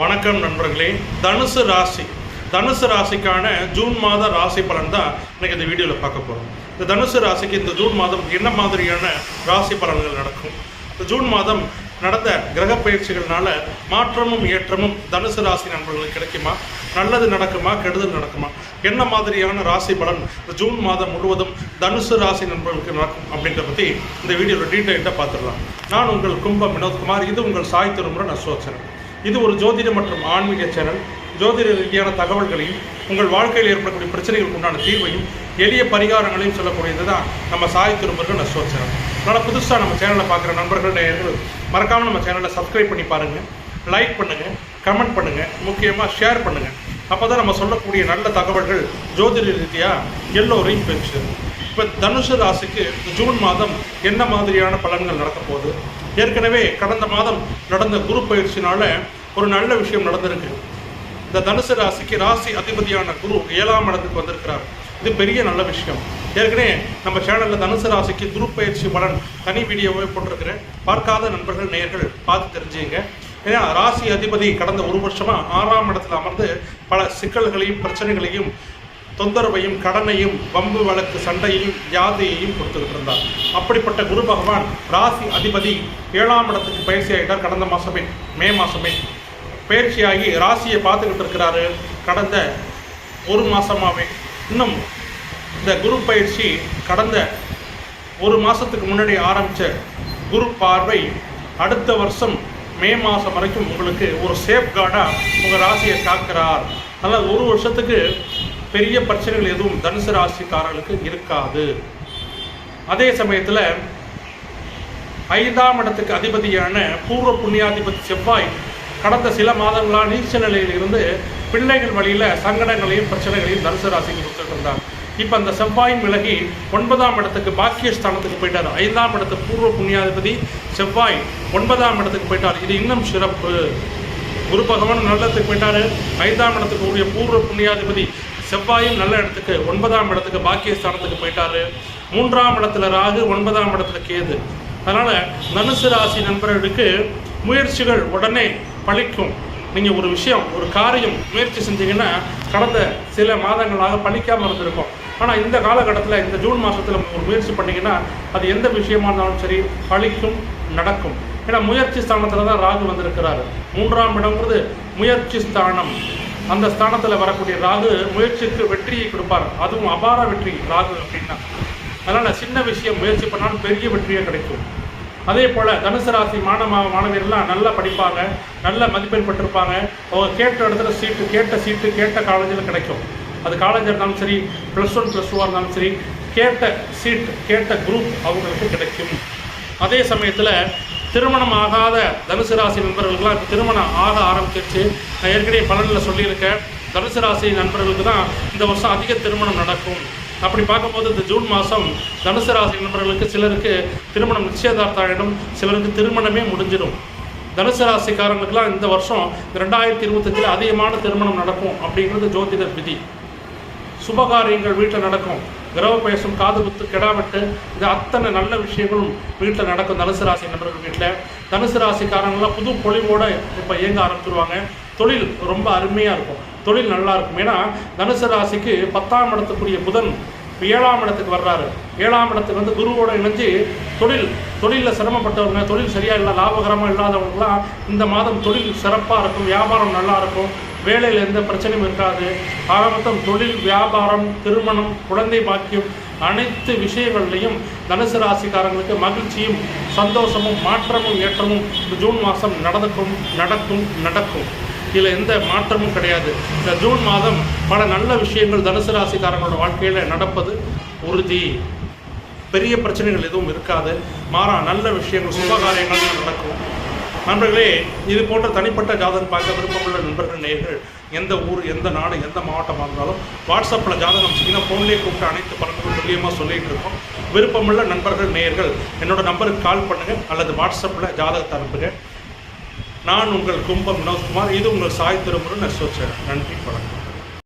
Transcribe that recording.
வணக்கம் நண்பர்களே. தனுசு ராசிக்கான ஜூன் மாத ராசி பலன் தான் இன்னைக்கு இந்த வீடியோவில் பார்க்க போகிறோம். இந்த தனுசு ராசிக்கு இந்த ஜூன் மாதம் என்ன மாதிரியான ராசி பலன்கள் நடக்கும், இந்த ஜூன் மாதம் நடந்த கிரக பயிற்சிகள்னால மாற்றமும் ஏற்றமும் தனுசு ராசி நண்பர்களுக்கு கிடைக்குமா, நல்லது நடக்குமா, கெடுதல் நடக்குமா, என்ன மாதிரியான ராசி பலன் இந்த ஜூன் மாதம் முழுவதும் தனுசு ராசி நண்பர்களுக்கு நடக்கும் அப்படின்றத பற்றி இந்த வீடியோவில் டீட்டெயிலாக பார்த்துடலாம். நான் உங்கள் கும்பம் வினோத்குமார். இது உங்கள் சாய் திருமுறை நஸ்வச்சனம். இது ஒரு ஜோதிட மற்றும் ஆன்மீக சேனல். ஜோதிட ரீதியான தகவல்களையும் உங்கள் வாழ்க்கையில் ஏற்படக்கூடிய பிரச்சனைகளுக்கு உண்டான தீர்வையும் எளிய பரிகாரங்களையும் சொல்லக்கூடியது தான் நம்ம சாய் திருமுருகன் நஸ்வச்சனம். அதனால் புதுசாக நம்ம சேனலை பார்க்குற நண்பர்கள் நேயர்கள் மறக்காமல் நம்ம சேனலை சப்ஸ்கிரைப் பண்ணி பாருங்கள், லைக் பண்ணுங்கள், கமெண்ட் பண்ணுங்கள், முக்கியமாக ஷேர் பண்ணுங்கள். அப்போ தான் நம்ம சொல்லக்கூடிய நல்ல தகவல்கள் ஜோதிட ரீதியாக எல்லோரையும் பெற்று. இப்போ தனுசு ராசிக்கு ஜூன் மாதம் என்ன மாதிரியான பலன்கள் நடக்க போகுது? ஏற்கனவே கடந்த மாதம் நடந்த குரு பயிற்சினால ஒரு நல்ல விஷயம் நடந்திருக்கு. இந்த தனுசு ராசிக்கு ராசி அதிபதியான குரு 7ஆம் இடத்துக்கு வந்திருக்கிறார். இது பெரிய நல்ல விஷயம். ஏற்கனவே நம்ம சேனலில் தனுசு ராசிக்கு குரு பயிற்சி பலன் தனி வீடியோவே போட்டிருக்கிறேன். பார்க்காத நண்பர்கள் நேயர்கள் பார்த்து தெரிஞ்சுங்க. ஏன்னா ராசி அதிபதி கடந்த ஒரு வருஷமாக 6ஆம் இடத்துல அமர்ந்து பல சிக்கல்களையும் பிரச்சனைகளையும் தொந்தரவையும் கடனையும் வம்பு வழக்கு சண்டையையும் வியாதியையும் கொடுத்துக்கிட்டு இருந்தார். அப்படிப்பட்ட குரு பகவான் ராசி அதிபதி 7ஆம் இடத்துக்கு பயிற்சி ஆகிட்டார். கடந்த மாதமே மே மாதமே பயிற்சியாகி ராசியை பார்த்துக்கிட்டு இருக்கிறாரு. கடந்த ஒரு மாதமாகவே இன்னும் இந்த குரு பயிற்சி கடந்த ஒரு மாதத்துக்கு முன்னாடி ஆரம்பித்த குரு பார்வை அடுத்த வருஷம் மே மாதம் வரைக்கும் உங்களுக்கு ஒரு சேஃப்கார்டாக உங்கள் ராசியை காக்கிறார். அதனால் ஒரு வருஷத்துக்கு பெரிய பிரச்சனைகள் எதுவும் தனுசு ராசிக்காரர்களுக்கு இருக்காது. அதே சமயத்தில் 5ஆம் இடத்துக்கு அதிபதியான பூர்வ புண்ணியாதிபதி செவ்வாய் கடந்த சில மாதங்களாக நீச்ச நிலையில் இருந்து பிள்ளைகள் வழியில் சங்கடங்களையும் பிரச்சனைகளையும் தனுசு ராசிக்கு கொடுத்துட்டு இருந்தார். இப்போ அந்த செவ்வாயின் விலகி 9ஆம் இடத்துக்கு பாக்கியஸ்தானத்துக்கு போயிட்டார். 5ஆம் இடத்துக்கு பூர்வ புண்ணியாதிபதி செவ்வாய் 9ஆம் இடத்துக்கு போயிட்டார். இது இன்னும் சிறப்பு. குரு பகவான் நல்ல இடத்துக்கு போயிட்டாரு. 5ஆம் இடத்துக்கு உரிய பூர்வ புண்ணியாதிபதி செவ்வாயும் நல்ல இடத்துக்கு 9ஆம் இடத்துக்கு பாக்கியஸ்தானத்துக்கு போயிட்டாரு. 3ஆம் இடத்துல ராகு, 9ஆம் இடத்துல கேது. அதனால் தனுசு ராசி நண்பர்களுக்கு முயற்சிகள் உடனே பலிக்கும். நீங்கள் ஒரு விஷயம், ஒரு காரியம் முயற்சி செஞ்சீங்கன்னா கடந்த சில மாதங்களாக பலிக்காமல் இருந்திருக்கும். ஆனால் இந்த காலகட்டத்தில் இந்த ஜூன் மாதத்தில் ஒரு முயற்சி பண்ணிங்கன்னா அது எந்த விஷயமா இருந்தாலும் சரி பலிக்கும், நடக்கும். ஏன்னா முயற்சி ஸ்தானத்தில் தான் ராகு வந்திருக்கிறாரு. 3ஆம் இடம்ங்கிறது முயற்சி ஸ்தானம். அந்த ஸ்தானத்தில் வரக்கூடிய ராகு முயற்சிக்கு வெற்றியை கொடுப்பார். அதுவும் அபார வெற்றி ராகு அப்படின்னா. அதனால் சின்ன விஷயம் முயற்சி பண்ணாலும் பெரிய வெற்றியே கிடைக்கும். அதே போல் தனுசு ராசி மாணவியர்லாம் நல்லா படிப்பாங்க, நல்ல மதிப்பெண் பெற்றிருப்பாங்க. அவங்க கேட்ட இடத்துல சீட்டு கேட்ட காலேஜில் கிடைக்கும். அது காலேஜாக இருந்தாலும் சரி, +1 +2 இருந்தாலும் சரி, கேட்ட சீட் கேட்ட குரூப் அவங்களுக்கு கிடைக்கும். அதே சமயத்தில் திருமணம் ஆகாத தனுசு ராசி நண்பர்களுக்கெல்லாம் இப்போ திருமணம் ஆக ஆரம்பிச்சிருச்சு. நான் ஏற்கனவே பலனில் சொல்லியிருக்கேன். தனுசு ராசி நண்பர்களுக்கு தான் இந்த வருஷம் அதிக திருமணம் நடக்கும். அப்படி பார்க்கும்போது இந்த ஜூன் மாதம் தனுசு ராசி நண்பர்களுக்கு சிலருக்கு திருமணம் நிச்சயதார்த்தம் ஆகிடும், சிலருக்கு திருமணமே முடிஞ்சிடும். தனுசு ராசிக்காரங்களுக்கெல்லாம் இந்த வருஷம் 2025 அதிகமான திருமணம் நடக்கும் அப்படிங்கிறது ஜோதிட விதி. சுபகாரியங்கள் வீட்டில் நடக்கும். கிரக பேசும், காது குத்து, கெடாவெட்டு, இது அத்தனை நல்ல விஷயங்களும் வீட்டில் நடக்கும் தனுசு ராசி நண்பர்கள் வீட்டில். தனுசு ராசிக்காரங்களாம் புது பொலிவோடு இப்போ இயங்க ஆரம்பிச்சிருவாங்க. தொழில் ரொம்ப அருமையாக இருக்கும், தொழில் நல்லா இருக்கும். ஏன்னா தனுசு ராசிக்கு 10ஆம் இடத்துக்குரிய புதன் 7ஆம் இடத்துக்கு வர்றாரு. 7ஆம் இடத்துக்கு வந்து குருவோட இணைஞ்சு தொழிலில் சிரமப்பட்டவங்க, தொழில் சரியாக இல்லை, லாபகரமாக இல்லாதவங்களாம் இந்த மாதம் தொழில் சிறப்பாக இருக்கும், வியாபாரம் நல்லா இருக்கும், வேலையில் எந்த பிரச்சனையும் இருக்காது. ஆக மொத்தம் தொழில், வியாபாரம், திருமணம், குழந்தை பாக்கியம் அனைத்து விஷயங்கள்லையும் தனுசு ராசிக்காரங்களுக்கு மகிழ்ச்சியும் சந்தோஷமும் மாற்றமும் ஏற்றமும் இந்த ஜூன் மாதம் நடக்கும். இதில் எந்த மாற்றமும் கிடையாது. இந்த ஜூன் மாதம் பல நல்ல விஷயங்கள் தனுசு ராசிக்காரங்களோட வாழ்க்கையில் நடப்பது உறுதி. பெரிய பிரச்சனைகள் எதுவும் இருக்காது. மாறா நல்ல விஷயங்கள், சுபகாரியங்கள் நடக்கும். நண்பர்களே, இது போன்ற தனிப்பட்ட ஜாதகம் பார்க்க விருப்பமுள்ள நண்பர்கள் நேயர்கள் எந்த ஊர், எந்த நாடு, எந்த மாவட்டமாக இருந்தாலும் வாட்ஸ்அப்பில் ஜாதகம் அனுப்பிச்சிங்கன்னா ஃபோன்லேயே கூப்பிட்டு அனைத்து பலன்களும் துல்லியமாக சொல்லிகிட்டு இருக்கோம். விருப்பமுள்ள நண்பர்கள் நேயர்கள் என்னோட நம்பருக்கு கால் பண்ணுங்கள் அல்லது வாட்ஸ்அப்பில் ஜாதகத்தை அனுப்புங்க. நான் உங்கள் கும்பம் வினோத்குமார். இது உங்கள் சாய் திருமுருகன் நஸ்வச்சனம். நன்றி, வணக்கம்.